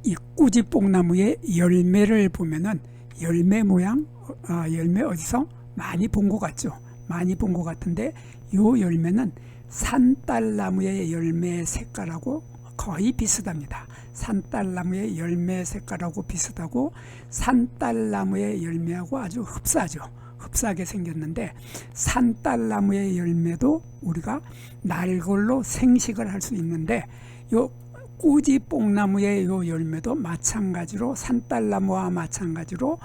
이 꾸지뽕나무의 열매를 보면은 열매 모양, 열매 어디서 많이 본 것 같죠? 많이 본 것 같은데 요 열매는 산딸나무의 열매 색깔하고 거의 비슷합니다. 산딸나무의 열매 색깔하고 비슷하고 산딸나무의 열매하고 아주 흡사하죠. 흡사하게 생겼는데 산딸나무의 열매도 우리가 날걸로 생식을 할 수 있는데 요 꾸지뽕나무의 요 열매도 마찬가지로 산딸나무와 마찬가지로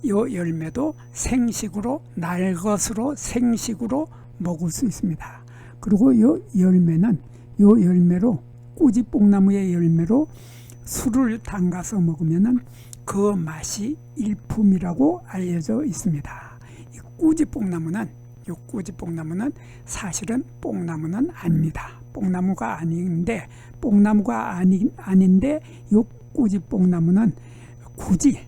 요 열매도 생식으로 날것으로 생식으로 먹을 수 있습니다. 그리고 요 열매는 요 열매로 꾸지뽕나무의 열매로 술을 담가서 먹으면은 그 맛이 일품이라고 알려져 있습니다. 이 꾸지뽕나무는 요 꾸지뽕나무는 사실은 뽕나무는 아닙니다. 뽕나무가 아닌데 아닌데 요 꾸지뽕나무는 굳이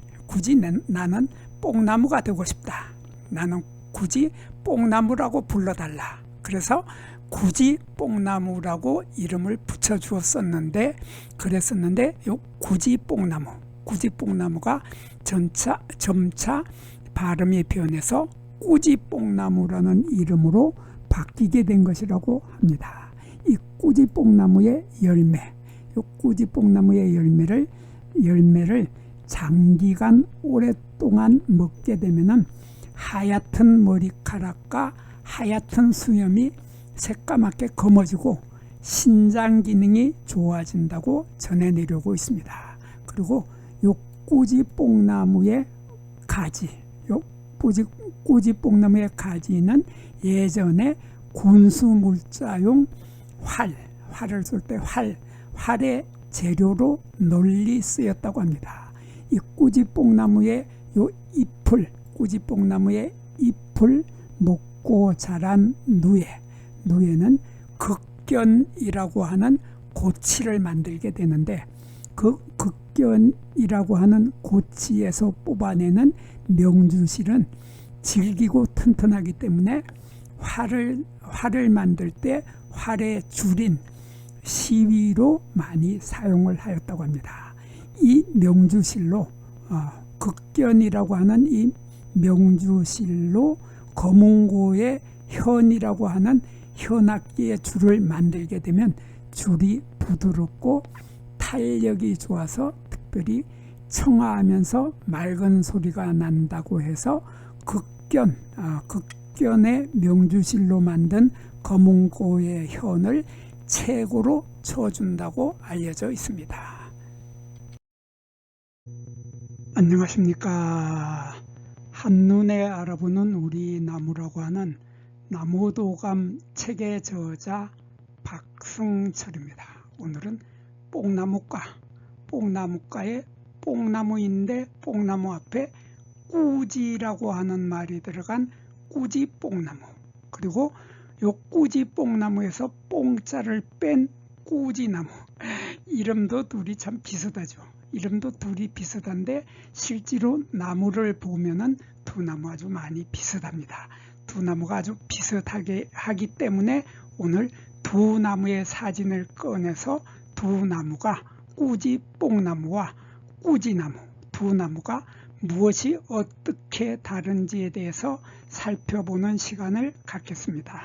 나는 뽕나무가 되고 싶다. 나는 굳이 뽕나무라고 불러달라. 그래서 굳이 뽕나무라고 이름을 붙여주었었는데 그랬었는데 요 굳이 뽕나무가 점차 발음이 변해서 꾸지뽕나무라는 이름으로 바뀌게 된 것이라고 합니다. 이 꾸지뽕나무의 열매, 요 꾸지뽕나무의 열매를 장기간 오랫동안 먹게 되면은 하얗던 머리카락과 하얗던 수염이 새까맣게 검어지고 신장 기능이 좋아진다고 전해 내려오고 있습니다. 그리고 요 꾸지뽕나무의 가지, 요 꾸지뽕나무의 가지는 예전에 군수물자용 활을 쏠 때 활의 재료로 널리 쓰였다고 합니다. 이 꾸지뽕나무의 요 꾸지뽕나무의 잎을 먹고 자란 누에는 극견이라고 하는 고치를 만들게 되는데 그 극견이라고 하는 고치에서 뽑아내는 명주실은 질기고 튼튼하기 때문에 활을 만들 때 활의 줄인 시위로 많이 사용을 하였다고 합니다. 이 명주실로 극견이라고 하는 이 명주실로 거문고의 현이라고 하는 현악기의 줄을 만들게 되면 줄이 부드럽고 탄력이 좋아서 특별히 청아하면서 맑은 소리가 난다고 해서 극견의 명주실로 만든 거문고의 현을 최고로 쳐준다고 알려져 있습니다. 안녕하십니까. 한눈에 알아보는 우리 나무라고 하는 나무도감 책의 저자 박승철입니다. 오늘은 뽕나무과의 뽕나무인데 뽕나무 앞에 꾸지라고 하는 말이 들어간 꾸지뽕나무, 그리고 요 꾸지뽕나무에서 뽕자를 뺀 꾸지나무, 이름도 둘이 참 비슷하죠. 이름도 둘이 비슷한데 실제로 나무를 보면은 두 나무 아주 많이 비슷합니다. 두 나무가 아주 비슷하게 하기 때문에 오늘 두 나무의 사진을 꺼내서 두 나무가 꾸지뽕나무와 꾸지나무 두 나무가 무엇이 어떻게 다른지에 대해서 살펴보는 시간을 갖겠습니다.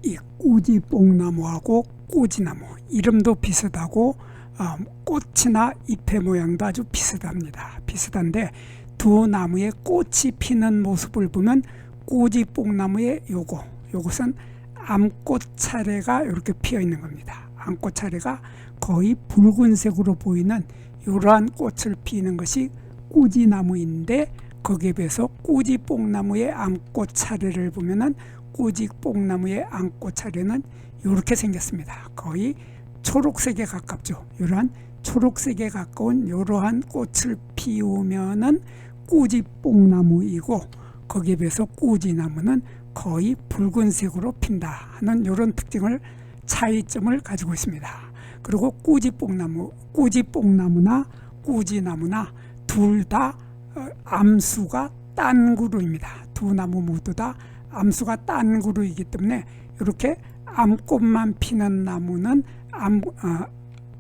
이 꾸지뽕나무하고 꾸지나무 이름도 비슷하고 꽃이나 잎의 모양도 아주 비슷한데 두 나무의 꽃이 피는 모습을 보면 꾸지뽕나무의 요것은 암꽃 차례가 이렇게 피어 있는 겁니다. 암꽃 차례가 거의 붉은색으로 보이는 이러한 꽃을 피는 것이 꾸지나무인데 거기에 비해서 꾸지뽕나무의 암꽃 차례를 보면은 꾸지뽕나무의 암꽃 차례는 이렇게 생겼습니다. 거의 초록색에 가깝죠. 이러한 초록색에 가까운 이러한 꽃을 피우면은 꾸지뽕나무이고 거기에 비해서 꾸지나무는 거의 붉은색으로 핀다 하는 이런 차이점을 가지고 있습니다. 그리고 꾸지뽕나무나 꾸지나무나 둘 다 암수가 딴 그루입니다. 두 나무 모두 다 암수가 딴 그루이기 때문에 이렇게 암꽃만 피는 나무는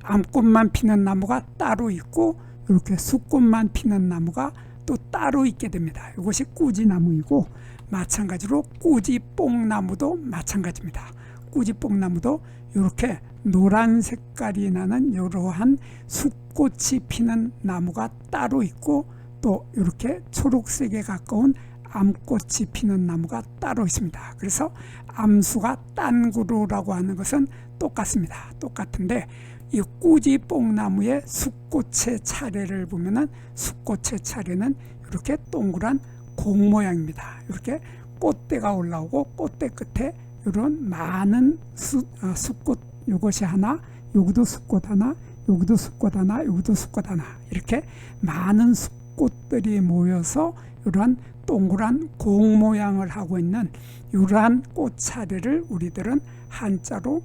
암꽃만 피는 나무가 따로 있고 이렇게 숫꽃만 피는 나무가 또 따로 있게 됩니다. 이것이 꾸지나무이고 마찬가지로 꾸지뽕나무도 마찬가지입니다. 꾸지뽕나무도 이렇게 노란 색깔이 나는 이러한 숫꽃이 피는 나무가 따로 있고 또 이렇게 초록색에 가까운 암꽃이 피는 나무가 따로 있습니다. 그래서 암수가 딴구루라고 하는 것은 똑같습니다. 똑같은데 이 꾸지뽕나무의 숫꽃의 차례를 보면은 숫꽃의 차례는 이렇게 동그란 공 모양입니다. 이렇게 꽃대가 올라오고 꽃대 끝에 이런 많은 숫꽃, 이것이 하나, 여기도 숫꽃 하나, 여기도 숫꽃 하나, 여기도 숫꽃 하나, 이렇게 많은 숫꽃들이 모여서 이러한 동그란 공 모양을 하고 있는 이러한 꽃 차례를 우리들은 한자로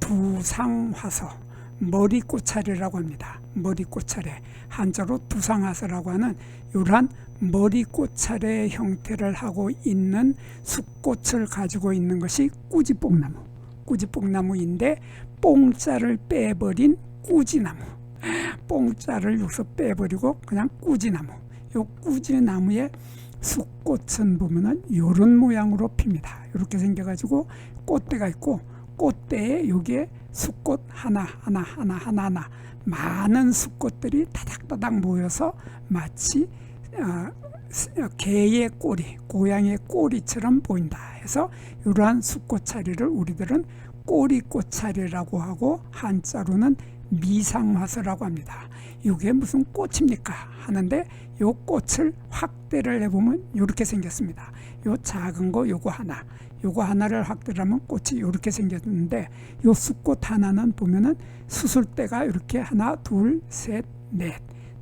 두상화서, 머리꽃 차례라고 합니다. 머리꽃 차례, 한자로 두상화서라고 하는 이러한 머리꽃 차례의 형태를 하고 있는 숫꽃을 가지고 있는 것이 꾸지뽕나무, 꾸지뽕나무인데 뽕자를 빼버린 꾸지나무, 뽕자를 여기서 빼버리고 그냥 꾸지나무. 이 꾸지나무의 숫꽃은 보면은 이런 모양으로 핍니다. 이렇게 생겨가지고 꽃대가 있고 꽃대에 여기에 숫꽃 하나 많은 숫꽃들이 다닥다닥 모여서 마치 개의 꼬리, 고양이의 꼬리처럼 보인다 해서 이러한 숫꽃 차례를 우리들은 꼬리꽃 차례라고 하고 한자로는 미상화서라고 합니다. 이게 무슨 꽃입니까 하는데 이 꽃을 확대를 해보면 이렇게 생겼습니다. 이 작은 거 요거 하나를 확대를 하면 꽃이 이렇게 생겼는데 이 숫꽃 하나는 보면은 수술대가 이렇게 하나 둘 셋 넷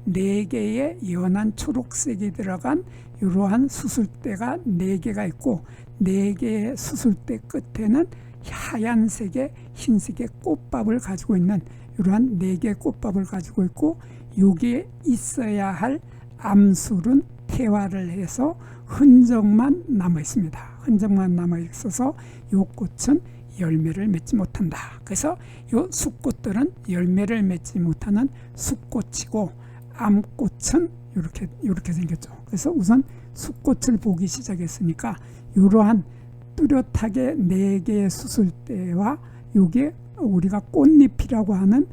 4개의 연한 초록색이 들어간 이러한 수술대가 4개가 있고 4개의 수술대 끝에는 하얀색의 흰색의 꽃밥을 가지고 있는 이러한 4개의 꽃밥을 가지고 있고 여기에 있어야 할 암술은 태화를 해서 흔적만 남아 있습니다. 흔적만 남아 있어서 이 꽃은 열매를 맺지 못한다. 그래서 이 숫꽃들은 열매를 맺지 못하는 숫꽃이고 암꽃은 이렇게 생겼죠. 그래서 우선 숫꽃을 보기 시작했으니까 이러한 뚜렷하게 4개의 수술대와 요게 우리가 꽃잎이라고 하는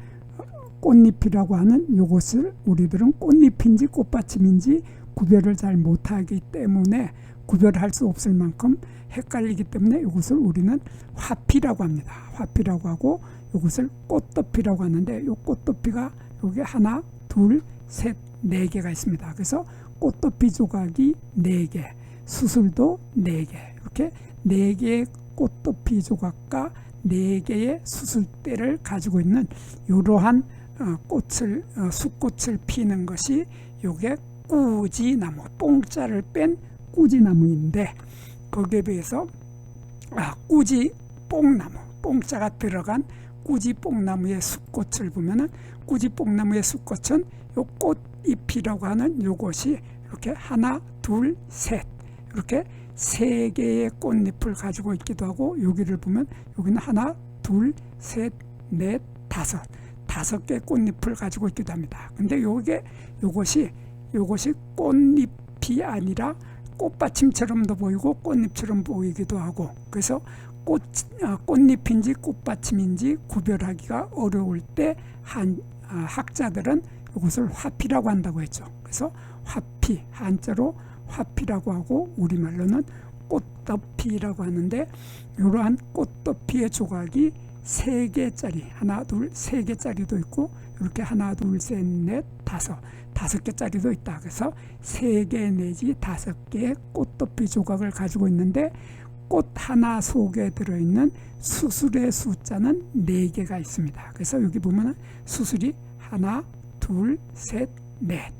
요것을 우리들은 꽃잎인지 꽃받침인지 구별을 잘 못하기 때문에 구별할 수 없을 만큼 헷갈리기 때문에 이것을 우리는 화피라고 합니다. 화피라고 하고 이것을 꽃덮이라고 하는데 이 꽃덮이가 여기 하나, 둘, 셋, 4개가 있습니다. 그래서 꽃덮이 조각이 4개, 수술도 4개, 이렇게 4개의 꽃덮이 조각과 4개의 수술대를 가지고 있는 이러한 숫꽃을 피는 것이 요게 꾸지나무, 뽕자를 뺀 꾸지나무인데 거기에 비해서 꾸지뽕나무, 뽕자가 들어간 꾸지뽕나무의 숫꽃을 보면은 꾸지뽕나무의 숫꽃은 요 꽃잎이라고 하는 요것이 이렇게 하나, 둘, 셋 이렇게 3개의 꽃잎을 가지고 있기도 하고 여기를 보면 여기는 하나, 둘, 셋, 넷, 다섯 5개 꽃잎을 가지고 있기도 합니다. 근데 요것이 꽃잎이 아니라 꽃받침처럼도 보이고 꽃잎처럼 보이기도 하고 그래서 꽃잎인지 꽃받침인지 구별하기가 어려울 때 학자들은 이것을 화피라고 한다고 했죠. 그래서 화피, 한자로 화피라고 하고 우리말로는 꽃덮이라고 하는데 이러한 꽃덮이의 조각이 3개짜리, 하나, 둘, 3개짜리도 있고 이렇게 하나, 둘, 셋, 넷, 5개짜리도 있다. 그래서 3개 내지 5개의 꽃덮이 조각을 가지고 있는데 꽃 하나 속에 들어있는 수술의 숫자는 4개가 있습니다. 그래서 여기 보면 수술이 하나, 둘, 셋, 넷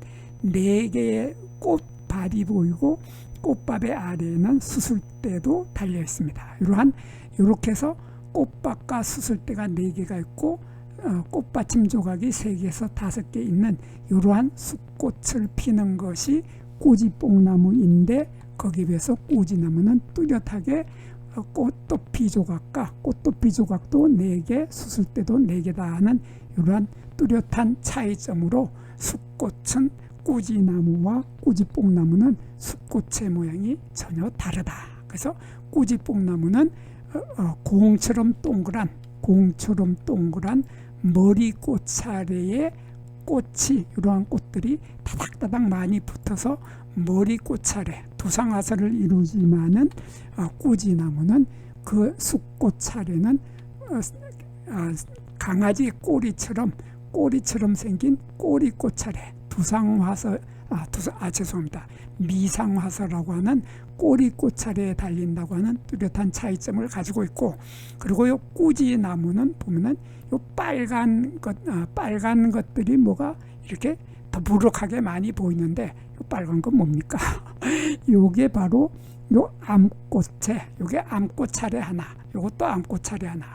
4개의 꽃발이 보이고 꽃밥의 아래에는 수술대도 달려 있습니다. 이렇게 해서 꽃밥과 수술대가 4개가 있고 꽃받침 조각이 3개에서 5개 있는 이러한 숫꽃을 피는 것이 꾸지뽕나무인데 거기에 비해서 꾸지나무는 뚜렷하게 꽃도피 조각과 꽃도피 조각도 4개, 수술대도 4개다 하는 이러한 뚜렷한 차이점으로 숫꽃은 꾸지나무와 꾸지뽕나무는 숫꽃의 모양이 전혀 다르다. 그래서 꾸지뽕나무는 공처럼 동그란 머리꽃차례에 꽃이 이러한 꽃들이 다닥다닥 많이 붙어서 머리꽃차례 두상화살을 이루지만은 꾸지나무는 그 숫꽃차례는 강아지 꼬리처럼 생긴 꼬리꽃차례 미상화살이라고 하는 꼬리꽃차례에 달린다고 하는 뚜렷한 차이점을 가지고 있고, 그리고 요 꾸지나무는 보면은 요 빨간 것들이 뭐가 이렇게 더부룩하게 많이 보이는데 요 빨간 건 뭡니까? 요게 바로 요 요게 암꽃차례 하나, 요것도 암꽃차례 하나,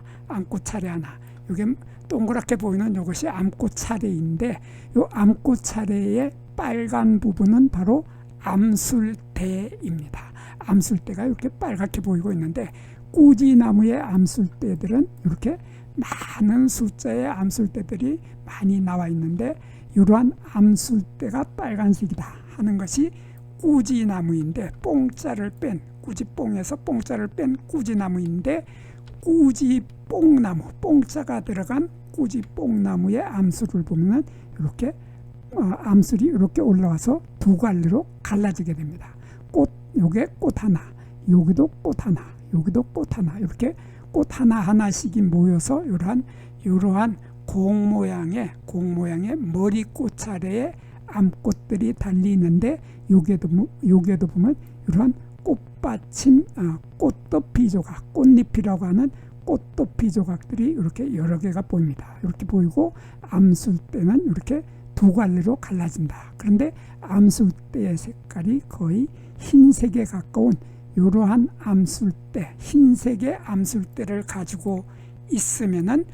요게 동그랗게 보이는 이것이 암꽃차례인데 요 암꽃차례의 빨간 부분은 바로 암술대입니다. 암술대가 이렇게 빨갛게 보이고 있는데 꾸지나무의 암술대들은 이렇게 많은 숫자의 암술대들이 많이 나와 있는데 이러한 암술대가 빨간색이다 하는 것이 꾸지나무인데 꾸지뽕에서 뽕자를 뺀 꾸지나무인데 꾸지뽕나무, 뽕자가 들어간 꾸지뽕나무의 암술을 보면은 이렇게 암술이 이렇게 올라와서 두 갈래로 갈라지게 됩니다. 요게 꽃 하나, 여기도 꽃 하나, 여기도 꽃 하나, 이렇게 꽃 하나씩이 모여서 이러한 공 모양의 머리꽃차례에 암꽃들이 달리는데 요게도 보면 이러한 꽃받침, 꽃도피 조각, 꽃잎이라고 하는 꽃도피 조각들이 이렇게 여러 개가 보입니다. 이렇게 보이고 암술대는 이렇게 두 갈래로 갈라진다. 그런데 암술대의 색깔이 거의 흰색에 가까운 이러한 암술대, 흰색의 암술대를 가지고 있으면은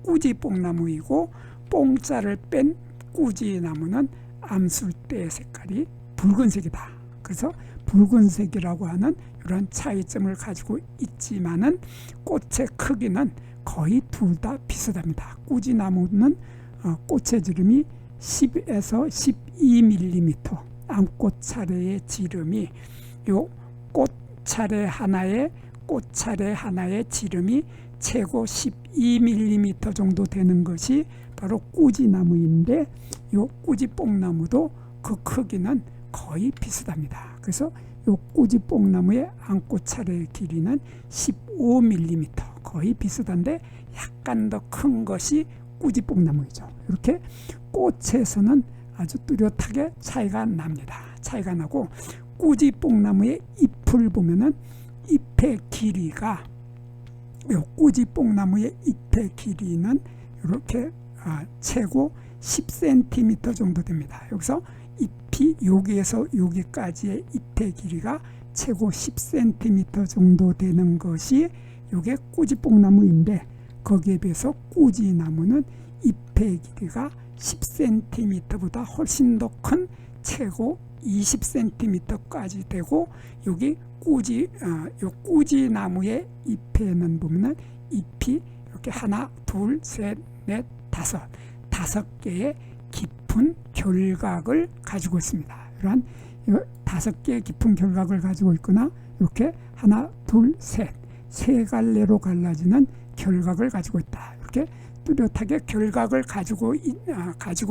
꾸지뽕나무이고 뽕자를 뺀 꾸지나무는 암술대의 색깔이 붉은색이다. 그래서 붉은색이라고 하는 이런 차이점을 가지고 있지만은 꽃의 크기는 거의 둘 다 비슷합니다. 꾸지나무는 꽃의 지름이 10에서 12mm, 암꽃차례의 지름이 요 꽃차례 하나의 지름이 최고 12mm 정도 되는 것이 바로 꾸지나무인데 요 꾸지뽕나무도 그 크기는 거의 비슷합니다. 그래서 요 꾸지뽕나무의 암꽃차례의 길이는 15mm, 거의 비슷한데 약간 더 큰 것이 꾸지뽕나무이죠. 이렇게 꽃에서는 아주 뚜렷하게 차이가 납니다. 차이가 나고 꾸지뽕나무의 잎을 보면은 잎의 길이가 요 꾸지뽕나무의 잎의 길이는 이렇게 최고 10cm 정도 됩니다. 여기서 잎이 여기에서 여기까지의 잎의 길이가 최고 10cm 정도 되는 것이 이게 꾸지뽕나무인데 거기에 비해서 꾸지나무는 잎의 길이가 10cm보다 훨씬 더 큰 최고 20cm까지 되고 여기 꾸지나무의 잎에는 보면은 잎이 이렇게 하나, 둘, 셋, 넷, 다섯 개의 깊은 결각을 가지고 있습니다. 이러한 5개의 깊은 결각을 가지고 있거나 이렇게 하나, 둘, 세 갈래로 갈라지는 결각을 가지고 있다. 이렇게 뚜렷하게 결각을 가지고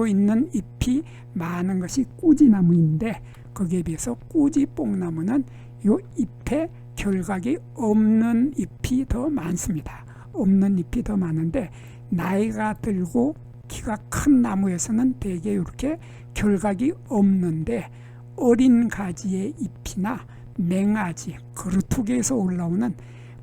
있는 잎이 많은 것이 꾸지나무인데 거기에 비해서 꾸지뽕나무는 이 잎에 결각이 없는 잎이 더 많습니다. 없는 잎이 더 많은데 나이가 들고 키가 큰 나무에서는 대개 이렇게 결각이 없는데 어린 가지의 잎이나 맹아지, 거루투기에서 올라오는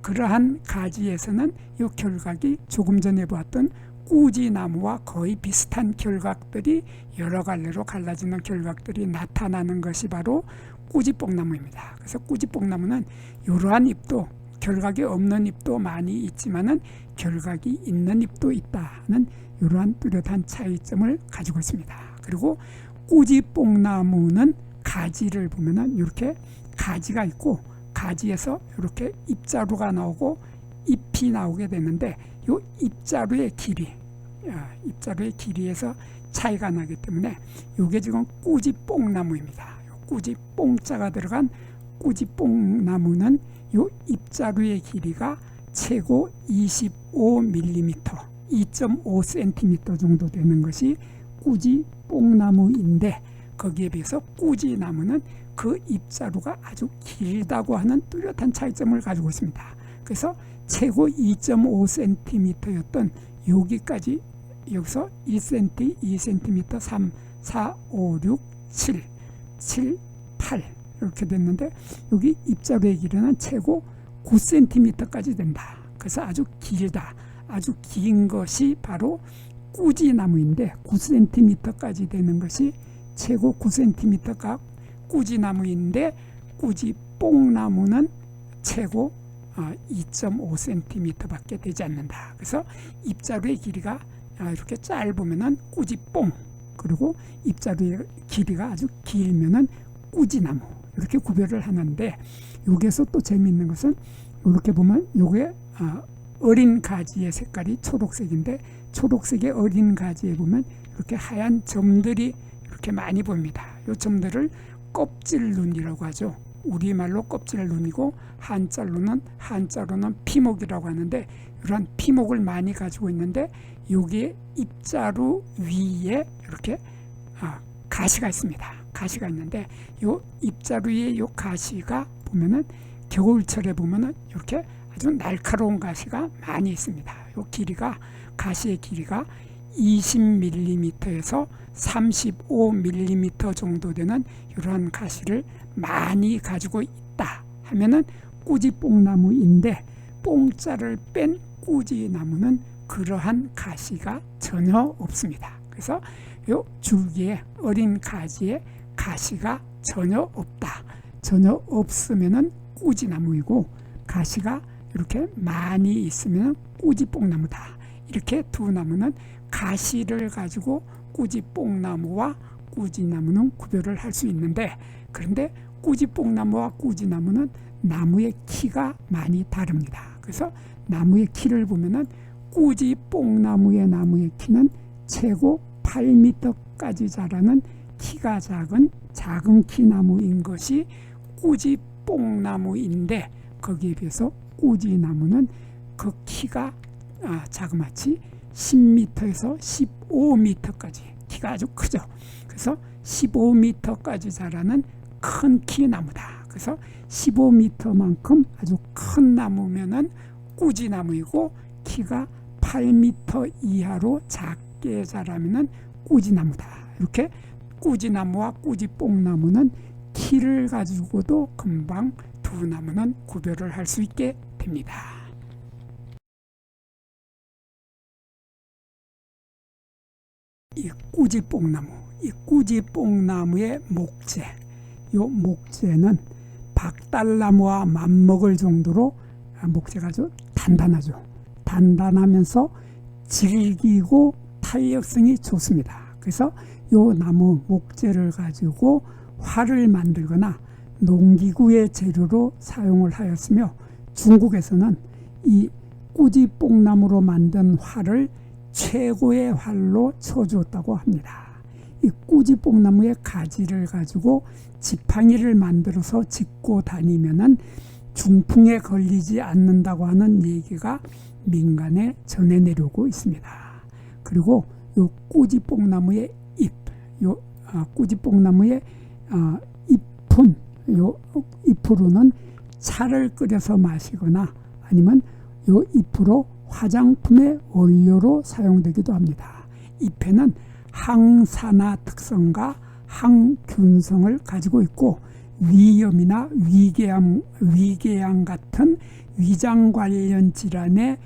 그러한 가지에서는 이 결각이 조금 전에 보았던 꾸지나무와 거의 비슷한 결각들이 여러 갈래로 갈라지는 결각들이 나타나는 것이 바로 꾸지뽕나무입니다. 그래서 꾸지뽕나무는 이러한 잎도 결각이 없는 잎도 많이 있지만은 결각이 있는 잎도 있다는 이러한 뚜렷한 차이점을 가지고 있습니다. 그리고 꾸지뽕나무는 가지를 보면은 이렇게 가지가 있고 가지에서 이렇게 잎자루가 나오고 잎이 나오게 되는데 이 잎자루의 길이에서 차이가 나기 때문에 이게 지금 꾸지뽕나무입니다. 꾸지 뽕자가 들어간 꾸지뽕나무는 이 잎자루의 길이가 최고 25mm, 2.5cm 정도 되는 것이 꾸지뽕나무인데, 거기에 비해서 꾸지나무는 그 잎자루가 아주 길다고 하는 뚜렷한 차이점을 가지고 있습니다. 그래서 최고 2.5cm였던 여기까지, 여기서 1cm, 2cm, 3, 4, 5, 6, 7, 8 이렇게 됐는데, 여기 잎자루의 길이는 최고 9cm까지 된다. 그래서 아주 길다. 아주 긴 것이 바로 꾸지나무인데, 9cm까지 되는 것이 최고 9cm가 꾸지나무인데, 꾸지뽕나무는 최고 2.5cm 밖에 되지 않는다. 그래서 잎자루의 길이가 이렇게 짧으면은 꾸지뽕, 그리고 잎자루의 길이가 아주 길면은 꾸지나무, 이렇게 구별을 하는데, 여기에서 또 재미있는 것은 이렇게 보면 요게 어린 가지의 색깔이 초록색인데, 초록색의 어린 가지에 보면 이렇게 하얀 점들이 이렇게 많이 보입니다. 이 점들을 껍질눈이라고 하죠. 우리말로 껍질눈이고 한자로는 피목이라고 하는데, 이런 피목을 많이 가지고 있는데, 여기에 잎자루 위에 이렇게 가시가 있습니다. 가시가 있는데, 요 잎자루의 요 가시가 보면은 겨울철에 보면은 이렇게 아주 날카로운 가시가 많이 있습니다. 요 길이가, 가시의 길이가 20mm에서 35mm 정도 되는 이러한 가시를 많이 가지고 있다 하면은 꾸지뽕나무인데, 뽕자를 뺀 꾸지나무는 그러한 가시가 전혀 없습니다. 그래서 요 줄기에, 어린 가지에 가시가 전혀 없다. 전혀 없으면은 꾸지나무이고, 가시가 이렇게 많이 있으면 꾸지뽕나무다. 이렇게 두 나무는 가시를 가지고 꾸지뽕나무와 꾸지나무는 구별을 할 수 있는데, 그런데 꾸지뽕나무와 꾸지나무는 나무의 키가 많이 다릅니다. 그래서 나무의 키를 보면은 꾸지뽕나무의 나무의 키는 최고 8m까지 자라는 키가 작은 키 나무인 것이 꾸지뽕나무인데, 거기에 비해서 꾸지나무는 그 키가 자그마치 10m에서 15m까지 키가 아주 크죠. 그래서 15m까지 자라는 큰 키 나무다. 그래서 15m만큼 아주 큰 나무면은 꾸지나무이고, 키가 8m 이하로 작게 자라면은 꾸지나무다. 이렇게 꾸지나무와 꾸지뽕나무는 키를 가지고도 금방 두 나무는 구별을 할 수 있게 됩니다. 이 꾸지뽕나무, 이 꾸지뽕나무의 목재, 이 목재는 박달나무와 맞먹을 정도로 목재가 아주 단단하죠. 단단하면서 질기고 탄력성이 좋습니다. 그래서 이 나무 목재를 가지고 활을 만들거나 농기구의 재료로 사용을 하였으며, 중국에서는 이 꾸지뽕나무로 만든 활을 최고의 활로 쳐주었다고 합니다. 이 꾸지뽕나무의 가지를 가지고 지팡이를 만들어서 짚고 다니면은 중풍에 걸리지 않는다고 하는 얘기가 민간에 전해 내려오고 있습니다. 그리고 요 꾸지뽕나무의 잎, 요 꾸지뽕나무의 잎은, 요 잎으로는 차를 끓여서 마시거나 아니면 요 잎으로 화장품의 원료로 사용되기도 합니다. 잎에는 항산화 특성과 항균성을 가지고 있고, 위염이나 위궤양 같은 위장 관련 질환의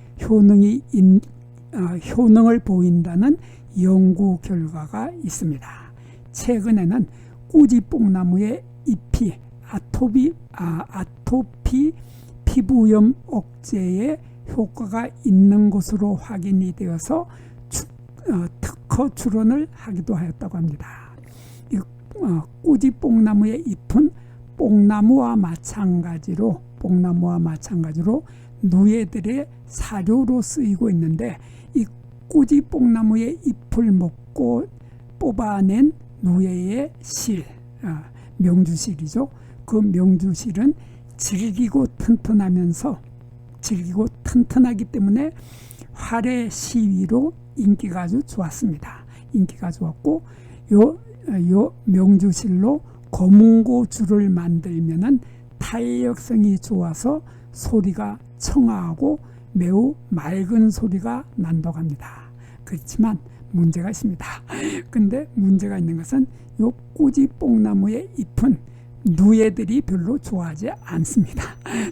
효능을 보인다는 연구 결과가 있습니다. 최근에는 꾸지뽕나무의 잎이 아토피 피부염 억제에 효과가 있는 것으로 확인이 되어서 특허 출원을 하기도 하였다고 합니다. 이 꾸지뽕나무의 잎은 뽕나무와 마찬가지로 누에들의 사료로 쓰이고 있는데, 이 꾸지 뽕나무의 잎을 먹고 뽑아낸 누에의 실, 명주실이죠. 그 명주실은 질기고 튼튼하기 때문에 활의 시위로 인기가 아주 좋았습니다. 인기가 좋았고, 요 명주실로 거문고 줄을 만들면은 탄력성이 좋아서 소리가 청아하고 매우 맑은 소리가 난다고 합니다. 그렇지만 문제가 있습니다. 근데 문제가 있는 것은 요 꾸지 뽕나무의 잎은 누에들이 별로 좋아하지 않습니다.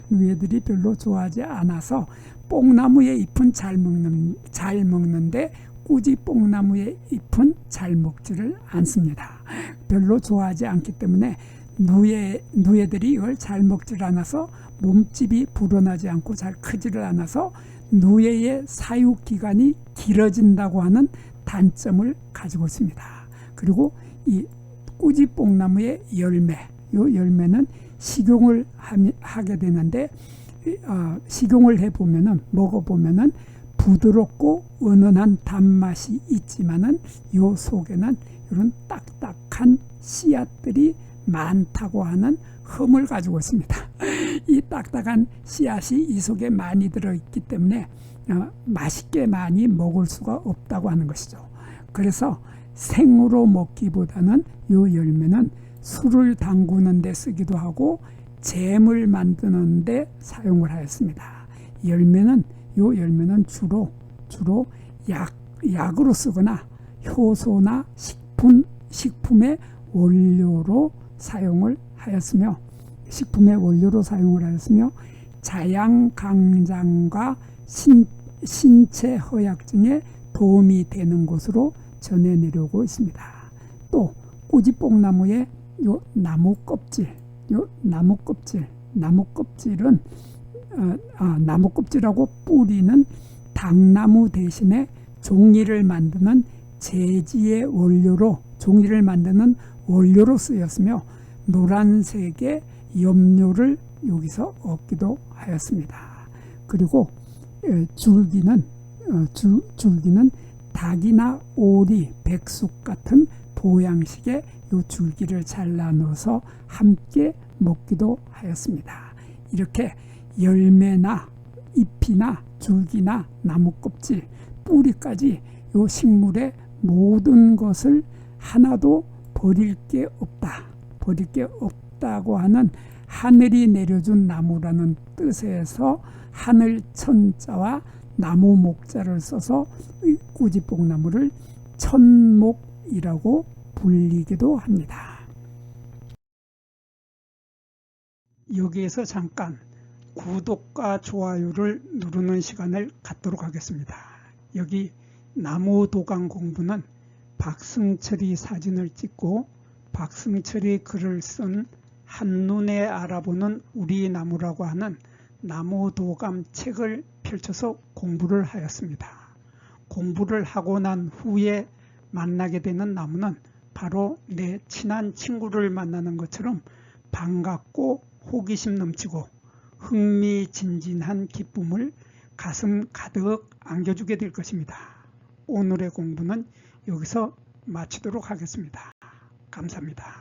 누에들이 별로 좋아하지 않아서 뽕나무의 잎은 잘 먹는데 꾸지 뽕나무의 잎은 잘 먹지를 않습니다. 별로 좋아하지 않기 때문에 누에들이 이걸 잘 먹지를 않아서 몸집이 불어나지 않고 잘 크지를 않아서 누에의 사육 기간이 길어진다고 하는 단점을 가지고 있습니다. 그리고 이 꾸지 뽕나무의 요 열매는 식용을 하게 되는데, 식용을 먹어보면은 부드럽고 은은한 단맛이 있지만은 요 속에는 이런 딱딱한 씨앗들이 많다고 하는 흠을 가지고 있습니다. 이 딱딱한 씨앗이 이 속에 많이 들어있기 때문에 맛있게 많이 먹을 수가 없다고 하는 것이죠. 그래서 생으로 먹기보다는 요 열매는 술을 담그는 데 쓰기도 하고 잼을 만드는 데 사용을 하였습니다. 요 열매는 주로 약으로 쓰거나 효소나 식품의 원료로 사용을 하였으며 자양강장과 신체 허약증에 도움이 되는 것으로 전해내려고 있습니다. 또 꾸지 뽕나무의 나무 껍질하고 뿌리는 당나무 대신에 종이를 만드는 원료로 쓰였으며 노란색의 염료를 여기서 얻기도 하였습니다. 그리고 줄기는 닭이나 오리, 백숙 같은 보양식에 이 줄기를 잘라 넣어서 함께 먹기도 하였습니다. 이렇게 열매나 잎이나 줄기나 나무 껍질, 뿌리까지 이 식물의 모든 것을 하나도 버릴 게 없다고 하는 하늘이 내려준 나무라는 뜻에서 하늘 천자와 나무 목자를 써서 꾸지 뽕나무를 천목이라고 불리기도 합니다. 여기에서 잠깐 구독과 좋아요를 누르는 시간을 갖도록 하겠습니다. 여기 나무도감 공부는 박승철이 사진을 찍고 박승철이 글을 쓴 한눈에 알아보는 우리 나무라고 하는 나무도감 책을 펼쳐서 공부를 하였습니다. 공부를 하고 난 후에 만나게 되는 나무는 바로 내 친한 친구를 만나는 것처럼 반갑고 호기심 넘치고 흥미진진한 기쁨을 가슴 가득 안겨주게 될 것입니다. 오늘의 공부는 여기서 마치도록 하겠습니다. 감사합니다.